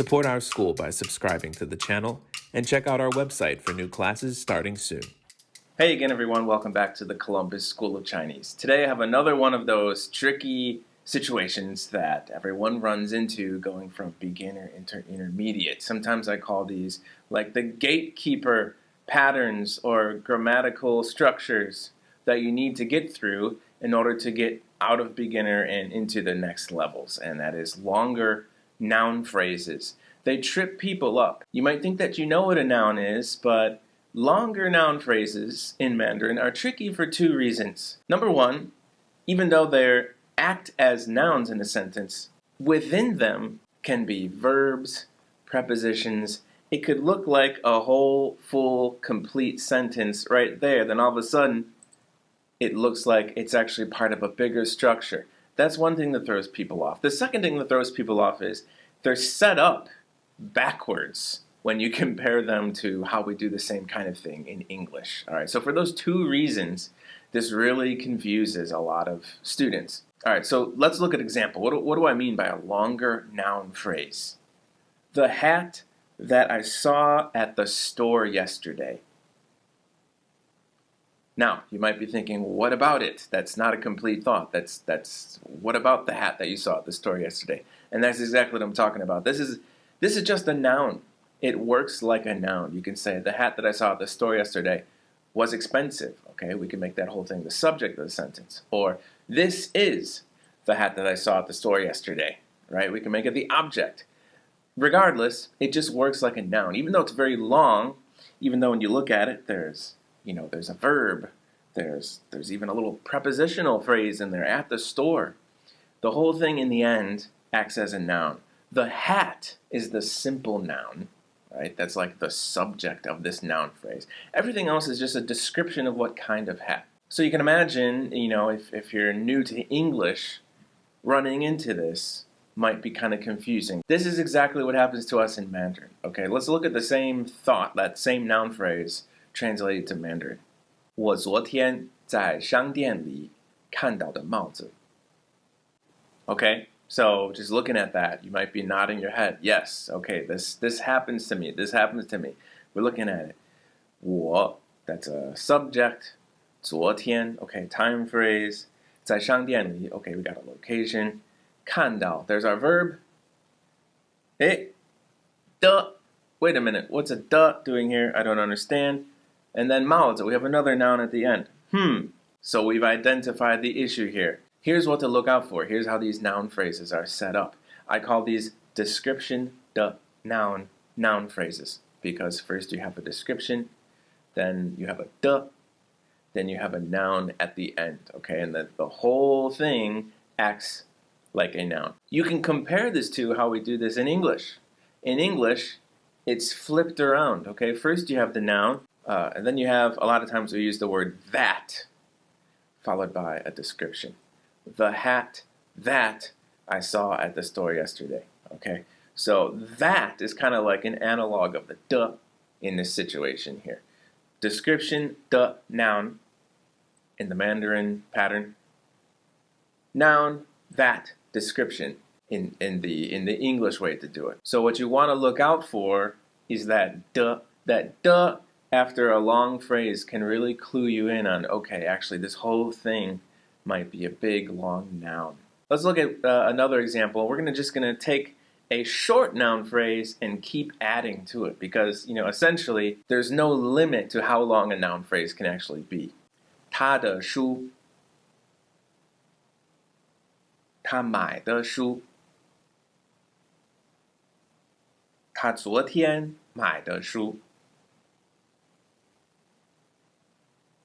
Support our school by subscribing to the channel and check out our website for new classes starting soon. Hey again, everyone. Welcome back to the Columbus School of Chinese. Today I have another one of those tricky situations that everyone runs into going from beginner to intermediate. Sometimes I call these like the gatekeeper patterns or grammatical structures that you need to get through in order to get out of beginner and into the next levels, and that is longer noun phrases. They trip people up. You might think that you know what a noun is, but longer noun phrases in Mandarin are tricky for two reasons. Number one, even though they act as nouns in a sentence, within them can be verbs, prepositions. It could look like a whole, full, complete sentence right there. Then all of a sudden, it looks like it's actually part of a bigger structure. That's one thing that throws people off. The second thing that throws people off is they're set up backwards when you compare them to how we do the same kind of thing in English. All right, so for those two reasons, this really confuses a lot of students. All right, so let's look at an example. What do I mean by a longer noun phrase? The hat that I saw at the store yesterday. Now, you might be thinking, what about it? That's not a complete thought. That's what about the hat that you saw at the store yesterday? And that's exactly what I'm talking about. This is just a noun. It works like a noun. You can say, the hat that I saw at the store yesterday was expensive. Okay, we can make that whole thing the subject of the sentence. Or, this is the hat that I saw at the store yesterday. Right? We can make it the object. Regardless, it just works like a noun. Even though it's very long, even though when you look at it, there's a verb. There's even a little prepositional phrase in there, at the store. The whole thing in the end acts as a noun. The hat is the simple noun. Right? That's like the subject of this noun phrase. Everything else is just a description of what kind of hat. So you can imagine, if you're new to English, running into this might be kind of confusing. This is exactly what happens to us in Mandarin. Okay, let's look at the same thought, that same noun phrase, translated to Mandarin. 我昨天在商店里看到的帽子. Okay? So just looking at that, you might be nodding your head. Yes, okay, this happens to me. This happens to me. We're looking at it. 我, that's a subject. 昨天, okay, time phrase. 在商店里, okay, we got a location. 看到, there's our verb. Hey, duh. Wait a minute, what's a duh doing here? I don't understand. And then 帽子, we have another noun at the end. So we've identified the issue here. Here's what to look out for. Here's how these noun phrases are set up. I call these description de noun phrases, because first you have a description, then you have a de, then you have a noun at the end, okay? And the whole thing acts like a noun. You can compare this to how we do this in English. In English, it's flipped around, okay? First you have the noun, and then you have, a lot of times we use the word that, followed by a description. The hat that I saw at the store yesterday, okay? So that is kind of like an analog of the de in this situation here. Description, de, noun, in the Mandarin pattern. Noun, that, description, in the English way to do it. So what you want to look out for is that de after a long phrase can really clue you in on, okay, actually this whole thing might be a big, long noun. Let's look at another example. We're just going to take a short noun phrase and keep adding to it because, essentially, there's no limit to how long a noun phrase can actually be. 他的书, 他买的书, 他昨天买的书,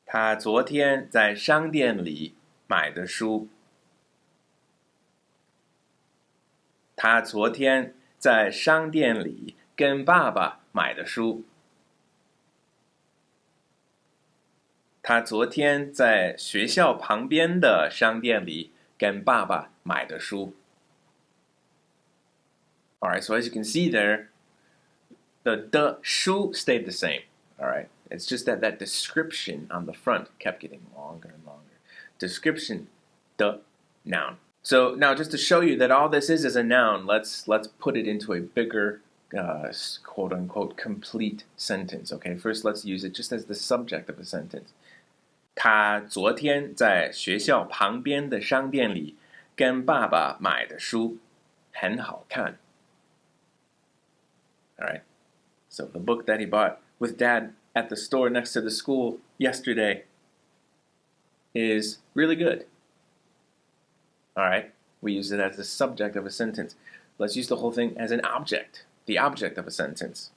他昨天在商店里买的书. 他昨天在商店里跟爸爸买的书. 他昨天在学校旁边的商店里跟爸爸买的书. Alright, so as you can see there, the shu stayed the same. Alright, it's just that description on the front kept getting longer and longer. Description, the noun. So now just to show you that all this is a noun, let's put it into a bigger quote-unquote complete sentence. Okay, first let's use it just as the subject of a sentence. 他昨天在学校旁边的商店里跟爸爸买的书很好看。All right, so the book that he bought with Dad at the store next to the school yesterday is really good. All right, we use it as the subject of a sentence. Let's use the whole thing as an object, the object of a sentence.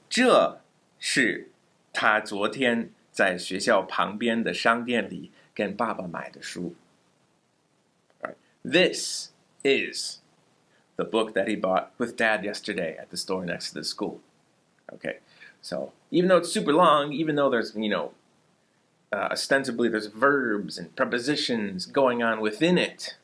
这是他昨天在学校旁边的商店里跟爸爸买的书。All right, this is the book that he bought with Dad yesterday at the store next to the school. Okay, so even though it's super long, even though there's, ostensibly there's verbs and prepositions going on within it,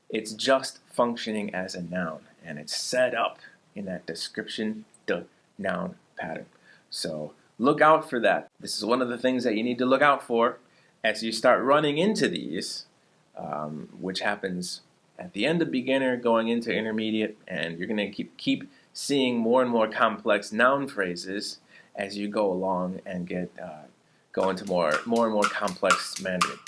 it's just functioning as a noun, and it's set up in that description, the noun pattern. So look out for that. This is one of the things that you need to look out for as you start running into these, which happens at the end of beginner going into intermediate, and you're going to keep seeing more and more complex noun phrases as you go along and go into more and more complex Mandarin.